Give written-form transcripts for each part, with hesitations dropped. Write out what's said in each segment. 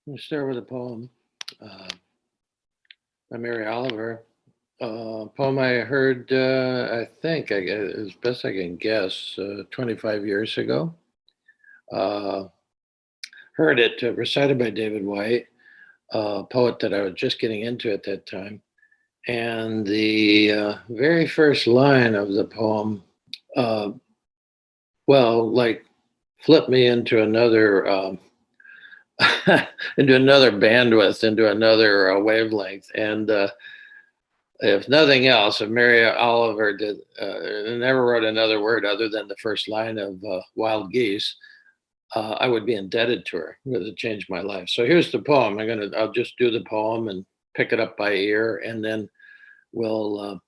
We'll start with a poem by Mary Oliver. Poem I heard, I think, as best I can guess, 25 years ago. Uh, Heard it recited by David White, a poet that I was just getting into at that time. And the very first line of the poem, uh, like, flipped me into another into another bandwidth, into another wavelength. And if nothing else, if Mary Oliver did never wrote another word other than the first line of Wild Geese, I would be indebted to her because it changed my life. So here's the poem. I'll just do the poem and pick it up by ear, and then we'll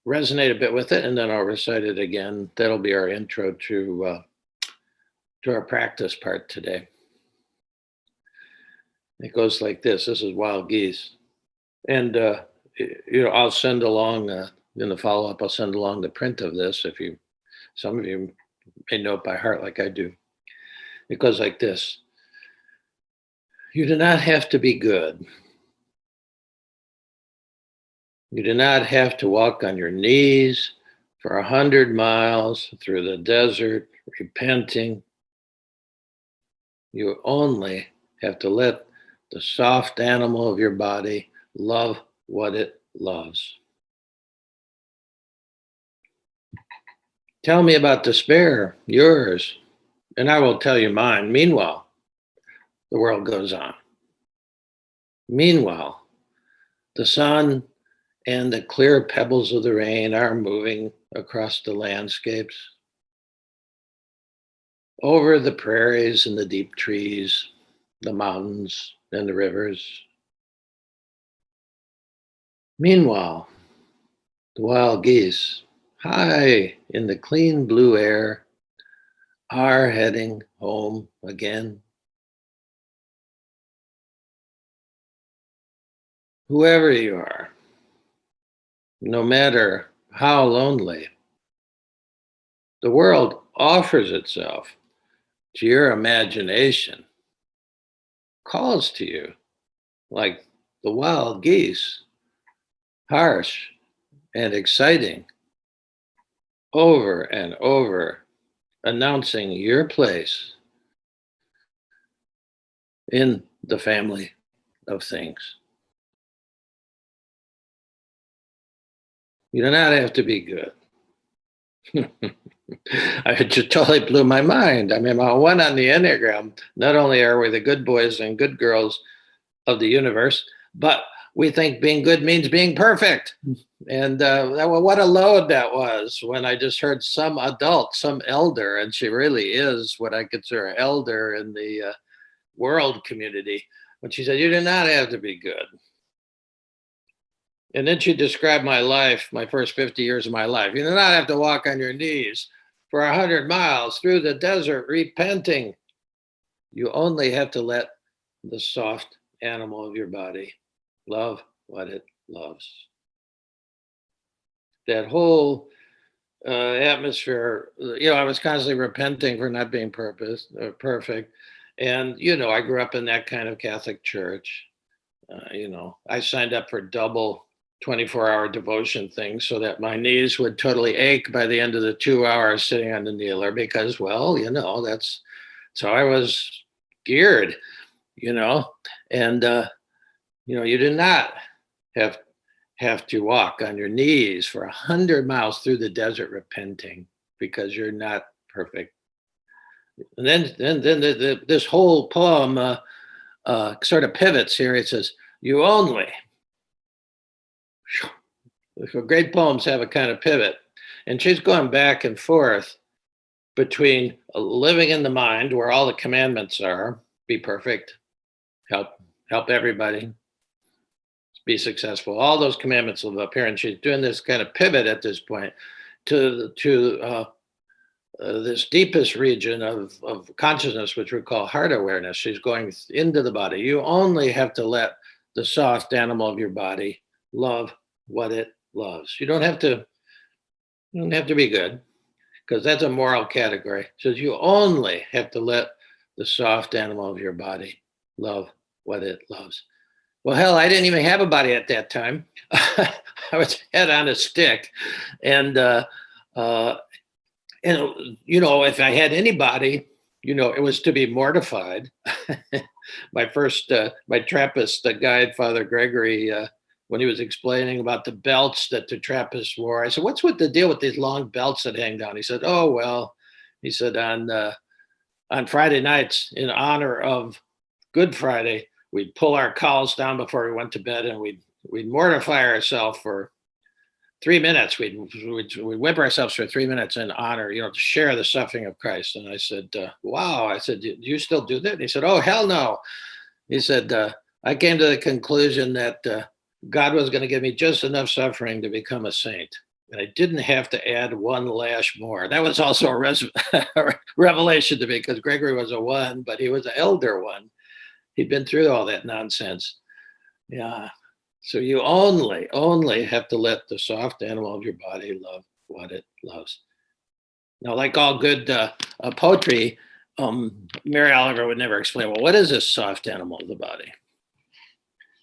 resonate a bit with it, and then I'll recite it again. That'll be our intro to our practice part today. It goes like this. This is Wild Geese. And, I'll send along, in the follow-up, I'll send along the print of this some of you may know it by heart like I do. It goes like this. You do not have to be good. You do not have to walk on your knees for 100 miles through the desert, repenting. You only have to let the soft animal of your body love what it loves. Tell me about despair, yours, and I will tell you mine. Meanwhile, the world goes on. Meanwhile, the sun and the clear pebbles of the rain are moving across the landscapes, over the prairies and the deep trees, the mountains and the rivers. Meanwhile, the wild geese, high in the clean blue air, are heading home again. Whoever you are, no matter how lonely, the world offers itself to your imagination, calls to you like the wild geese, harsh and exciting, over and over, announcing your place in the family of things. You do not have to be good. It just totally blew my mind. I mean, my one on the Enneagram, not only are we the good boys and good girls of the universe, but we think being good means being perfect. And what a load that was when I just heard some adult, some elder, and she really is what I consider an elder in the world community, when she said, you do not have to be good. And then she described my life, my first 50 years of my life. You do not have to walk on your knees for 100 miles through the desert repenting. You only have to let the soft animal of your body love what it loves. That whole atmosphere, I was constantly repenting for not being perfect. And, I grew up in that kind of Catholic church. I signed up for double 24-hour devotion thing so that my knees would totally ache by the end of the 2 hours sitting on the kneeler because, that's how I was geared, and, you do not have to walk on your knees for 100 miles through the desert repenting because you're not perfect. And then this whole poem sort of pivots here. It says, you only. Great poems have a kind of pivot. And she's going back and forth between living in the mind where all the commandments are, be perfect, help everybody, be successful. All those commandments will appear. And she's doing this kind of pivot at this point to this deepest region of consciousness, which we call heart awareness. She's going into the body. You only have to let the soft animal of your body love what it loves. You don't have to be good, because that's a moral category. It says you only have to let the soft animal of your body. Love what it loves. Well, hell, I didn't even have a body at that time. I was head on a stick, and uh, if I had anybody, it was to be mortified. My Trappist guide, Father Gregory, when he was explaining about the belts that the Trappists wore, I said, "What's with the deal with these long belts that hang down?" He said, "Oh well," he said, on Friday nights in honor of Good Friday, we'd pull our cowls down before we went to bed, and we'd mortify ourselves for 3 minutes. We'd whip ourselves for 3 minutes in honor, to share the suffering of Christ." And I said, "Wow." I said, "Do you still do that?" And he said, "Oh, hell no." He said, "I came to the conclusion that God was going to give me just enough suffering to become a saint. And I didn't have to add one lash more." That was also a revelation to me, because Gregory was a one, but he was an elder one. He'd been through all that nonsense. Yeah. So you only have to let the soft animal of your body love what it loves. Now, like all good poetry, Mary Oliver would never explain, well, what is this soft animal of the body?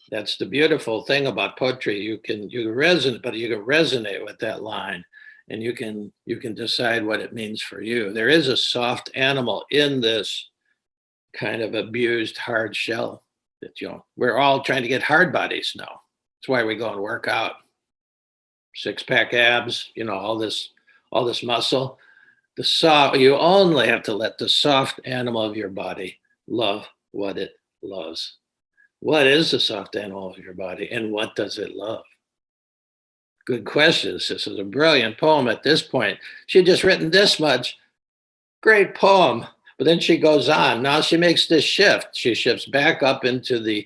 That's the beautiful thing about poetry. You can resonate with that line, and you can decide what it means for you. There is a soft animal in this kind of abused hard shell that we're all trying to get hard bodies now. That's why we go and work out. 6-pack abs, all this muscle. You only have to let the soft animal of your body love what it loves. What is the soft animal of your body, and what does it love? Good questions. This is a brilliant poem at this point. She had just written this much. Great poem. But then she goes on. Now she makes this shift. She shifts back up into the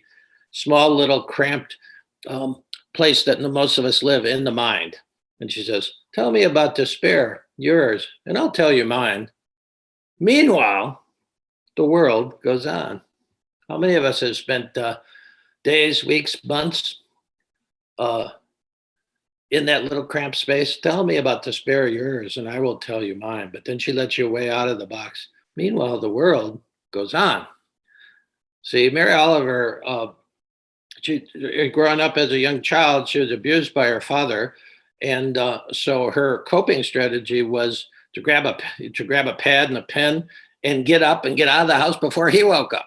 small little cramped place that most of us live in, the mind. And she says, "Tell me about despair, yours, and I'll tell you mine. Meanwhile, the world goes on." How many of us have spent days, weeks, months in that little cramped space? "Tell me about despair, yours, and I will tell you mine." But then she lets you way out of the box. Meanwhile, the world goes on. See, Mary Oliver, she growing up as a young child, she was abused by her father, and so her coping strategy was to grab a pad and a pen and get up and get out of the house before he woke up.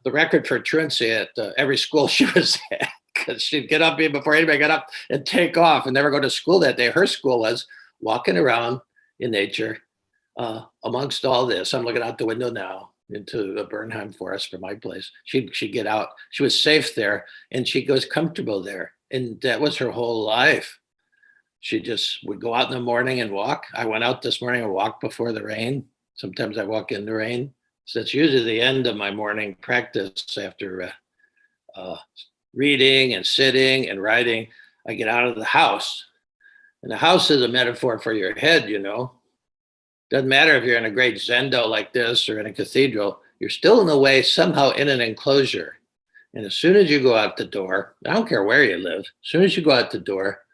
The record for truancy at every school she was at, because she'd get up before anybody got up and take off and never go to school that day. Her school was walking around in nature amongst all this. I'm looking out the window now into the Bernheim forest from my place. She'd get out. She was safe there, and she was comfortable there. And that was her whole life. She just would go out in the morning and walk. I went out this morning and walked before the rain. Sometimes I walk in the rain. So it's usually the end of my morning practice after reading and sitting and writing. I get out of the house. And the house is a metaphor for your head, Doesn't matter if you're in a great zendo like this or in a cathedral, you're still in a way somehow in an enclosure. And as soon as you go out the door, I don't care where you live, as soon as you go out the door,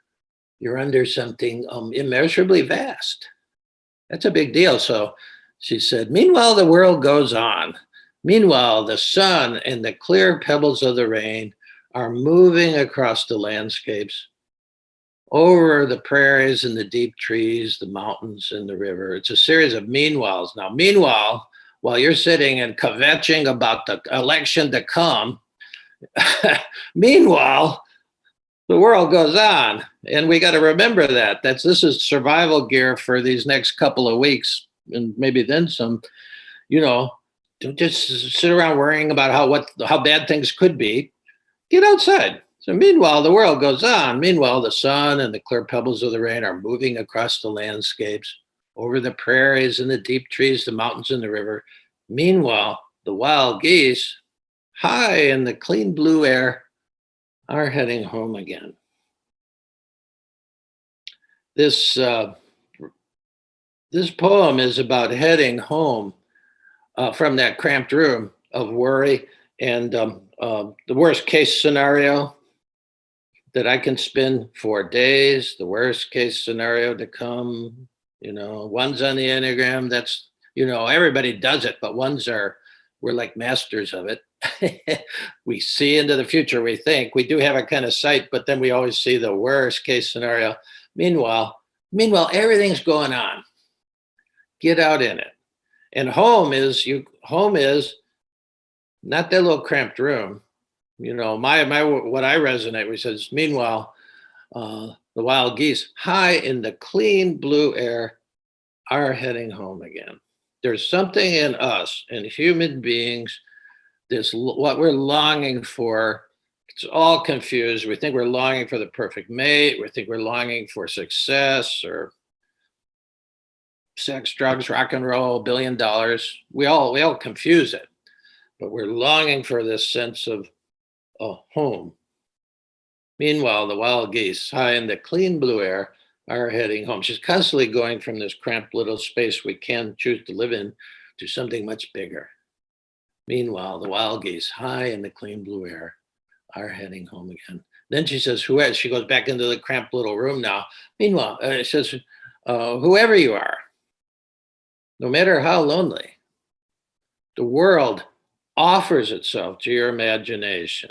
you're under something immeasurably vast. That's a big deal. So she said, meanwhile, the world goes on. Meanwhile, the sun and the clear pebbles of the rain are moving across the landscapes, over the prairies and the deep trees, the mountains and the river. It's a series of meanwhiles. Now, meanwhile, while you're sitting and kvetching about the election to come, meanwhile, the world goes on. And we got to remember that. This is survival gear for these next couple of weeks, and maybe then some. Don't just sit around worrying about how bad things could be. Get outside. So meanwhile, the world goes on. Meanwhile, the sun and the clear pebbles of the rain are moving across the landscapes, over the prairies and the deep trees, the mountains and the river. Meanwhile, the wild geese, high in the clean blue air, are heading home again. This poem is about heading home from that cramped room of worry and the worst case scenario that I can spin 4 days, the worst case scenario to come, ones on the Enneagram. That's, everybody does it, but ones we're like masters of it. We see into the future, we think we do have a kind of sight, but then we always see the worst case scenario. Meanwhile, everything's going on. Get out in it. And home is not that little cramped room. My what I resonate with says, meanwhile, the wild geese high in the clean blue air are heading home again. There's something in us and human beings, what we're longing for. It's all confused. We think we're longing for the perfect mate. We think we're longing for success or sex, drugs, rock and roll, $1 billion. We all confuse it, but we're longing for this sense of a home. Meanwhile, the wild geese, high in the clean blue air, are heading home. She's constantly going from this cramped little space we can choose to live in to something much bigger. Meanwhile, the wild geese, high in the clean blue air, are heading home again. Then she says, whoever, she goes back into the cramped little room now. Meanwhile, it says, whoever you are, no matter how lonely, the world offers itself to your imagination.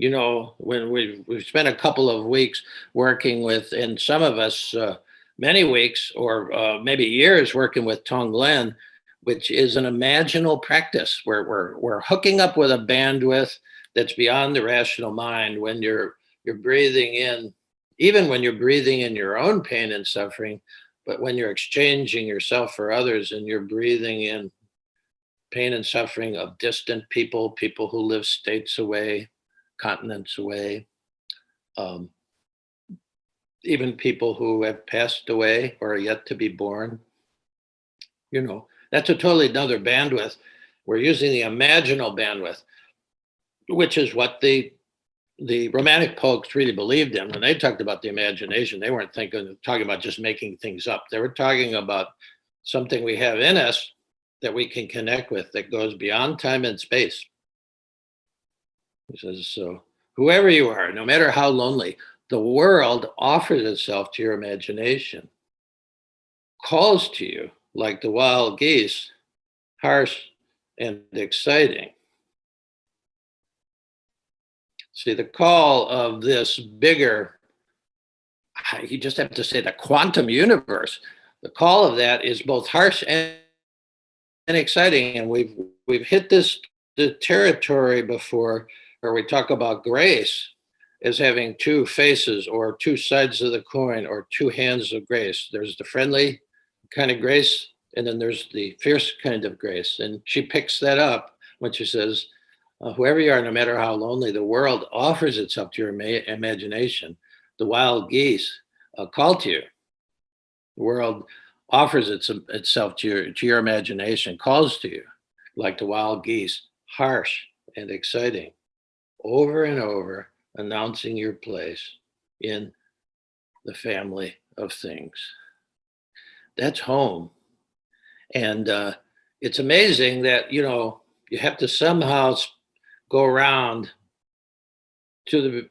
When we've spent a couple of weeks working with, and some of us many weeks or maybe years working with Tonglen, which is an imaginal practice where we're hooking up with a bandwidth that's beyond the rational mind. When you're breathing in, even when you're breathing in your own pain and suffering, but when you're exchanging yourself for others and you're breathing in pain and suffering of distant people who live states away, continents away, even people who have passed away or are yet to be born. That's a totally another bandwidth. We're using the imaginal bandwidth, which is what the Romantic poets really believed in. When they talked about the imagination, they weren't talking about just making things up. They were talking about something we have in us that we can connect with that goes beyond time and space. He says, so whoever you are, no matter how lonely, the world offers itself to your imagination, calls to you like the wild geese, harsh and exciting. See, the call of this bigger, you just have to say the quantum universe, the call of that is both harsh and exciting. And we've hit the territory before where we talk about grace as having two faces or two sides of the coin or two hands of grace. There's the friendly kind of grace, and then there's the fierce kind of grace. And she picks that up when she says, whoever you are, no matter how lonely, the world offers itself to your imagination. The wild geese call to you. The world offers itself to your imagination, calls to you like the wild geese, harsh and exciting, over and over, announcing your place in the family of things. That's home. And it's amazing that, you have to somehow go around to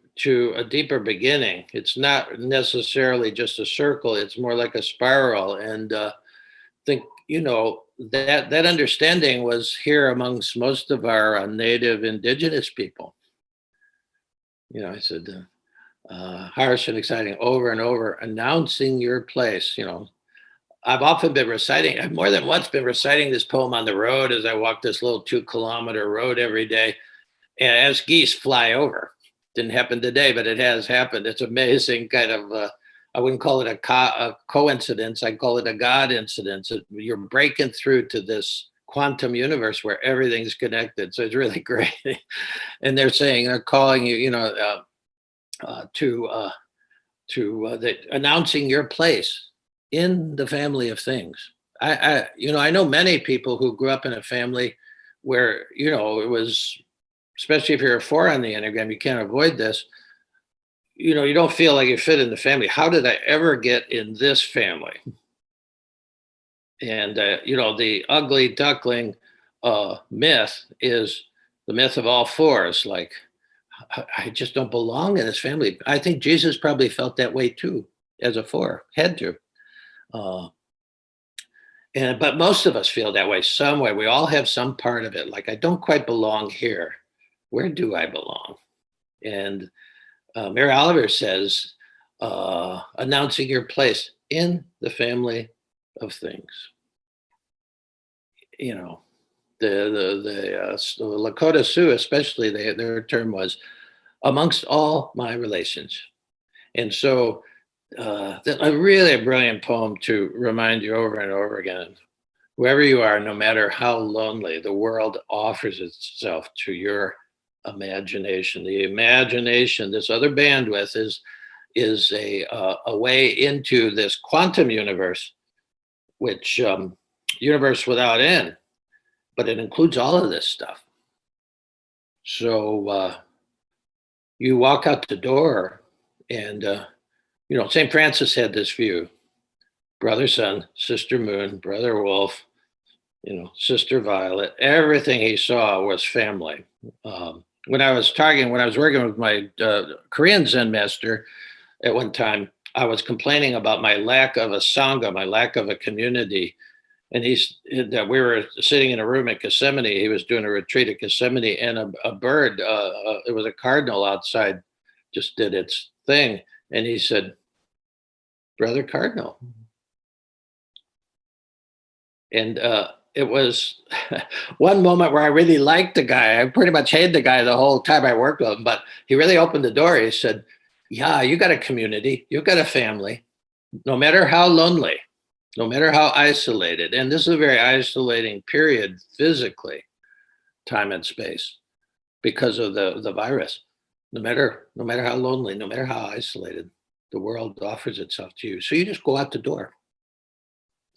a deeper beginning. It's not necessarily just a circle. It's more like a spiral. And think, that understanding was here amongst most of our native indigenous people. I said, harsh and exciting, over and over, announcing your place. I've often been reciting, I've more than once been reciting this poem on the road as I walk this little 2-kilometer road every day. And as geese fly over. Didn't happen today, but it has happened. It's amazing kind of, I wouldn't call it a coincidence. I'd call it a God incidence. You're breaking through to this quantum universe where everything's connected. So it's really great. And they're calling you, announcing your place in the family of things. I know many people who grew up in a family where, it was, especially if you're a 4 on the Enneagram, you can't avoid this. You don't feel like you fit in the family. How did I ever get in this family? And, the ugly duckling myth is the myth of all fours. Like, I just don't belong in this family. I think Jesus probably felt that way too, as a four, had to. Uh, and but most of us feel that way some way. We all have some part of it. Like I don't quite belong here. Where do I belong? And Mary Oliver says, announcing your place in the family of things. You know, the Lakota Sioux, especially, their term was amongst all my relations. And so, a really a brilliant poem to remind you over and over again. Wherever you are, no matter how lonely, the world offers itself to your imagination. The imagination, this other bandwidth, is a way into this quantum universe, which universe without end, but it includes all of this stuff. So you walk out the door, and St. Francis had this view: brother sun, sister moon, brother wolf, sister violet. Everything he saw was family. When I was working with my Korean Zen master at one time, I was complaining about my lack of a sangha, my lack of a community. And that we were sitting in a room at Gethsemane. He was doing a retreat at Gethsemane, and a bird, it was a cardinal outside, just did its thing. And he said, "Brother Cardinal." And it was one moment where I really liked the guy. I pretty much hated the guy the whole time I worked with him, but he really opened the door. He said, "Yeah, you got a community, you've got a family, no matter how lonely, no matter how isolated." And this is a very isolating period physically, time and space, because of the virus. No matter how lonely, no matter how isolated, the world offers itself to you. So you just go out the door.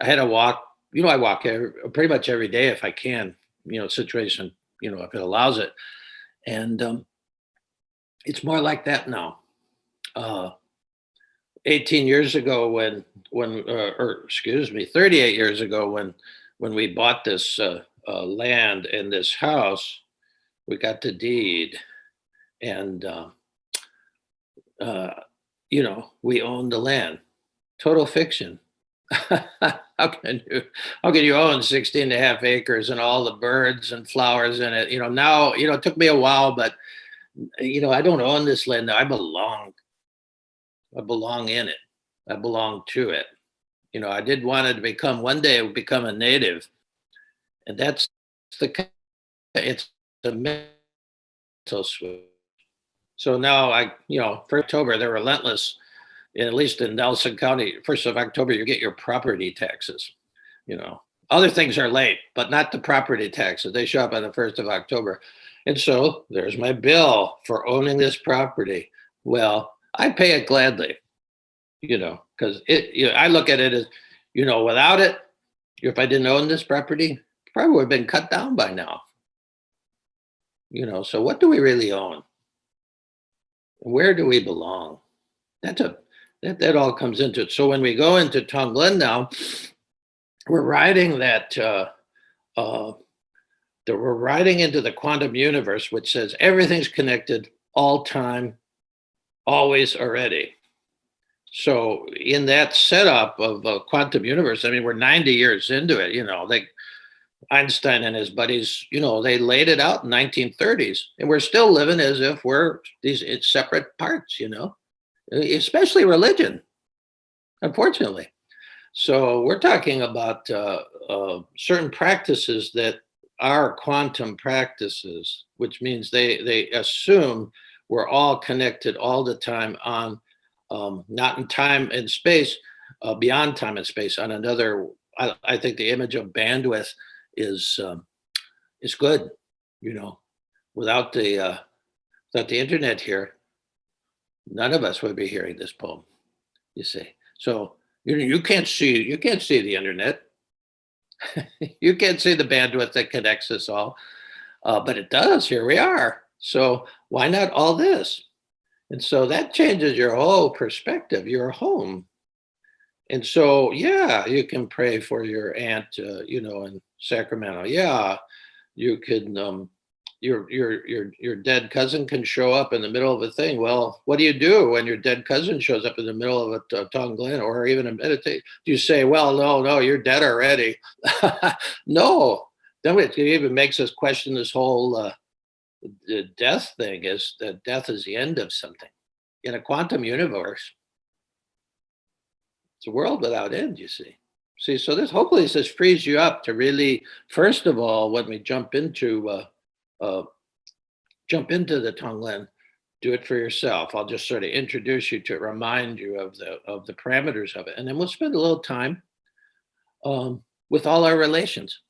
I had to walk. I walk pretty much every day if I can. Situation. If it allows it, and it's more like that now. Uh, 18 years ago, or excuse me, 38 years ago, when we bought this land and this house, we got the deed, and uh, we owned the land. Total fiction. how can you own 16 and a half acres and all the birds and flowers in it? Now, it took me a while, but I don't own this land now. I belong in it. I belong to it. I did want it to become one day, it would become a native. And that's it's a mental switch. So now for October, they're relentless. At least in Nelson County, 1st of October, you get your property taxes. Other things are late, but not the property taxes. They show up on the 1st of October. And so there's my bill for owning this property. Well, I pay it gladly, because I look at it as, without it, if I didn't own this property, probably would have been cut down by now. So what do we really own? Where do we belong? That all comes into it. So when we go into Tonglen now, we're riding we're riding into the quantum universe, which says everything's connected, all time, always, already. So in that setup of a quantum universe, we're 90 years into it. Einstein and his buddies, they laid it out in 1930s, and we're still living as if we're these separate parts. Especially religion, unfortunately. So we're talking about certain practices that are quantum practices, which means they assume we're all connected all the time on not in time and space, beyond time and space. On another, I think the image of bandwidth is good. Without the internet here, none of us would be hearing this poem. You see, so you can't see the internet. You can't see the bandwidth that connects us all, but it does. Here we are. So why not all this? And so that changes your whole perspective. You're home, and so yeah, you can pray for your aunt, in Sacramento. Yeah, you can your dead cousin can show up in the middle of a thing. Well, what do you do when your dead cousin shows up in the middle of a Tonglen or even a meditate? Do you say, well, no, no, you're dead already? No. Then it even makes us question this whole the death thing, is that death is the end of something. In a quantum universe, it's a world without end, you see. See, so this hopefully this frees you up to really, first of all, when we uh, jump into the Tonglen, do it for yourself. I'll just sort of introduce you to it, remind you of the parameters of it, and then we'll spend a little time with all our relations.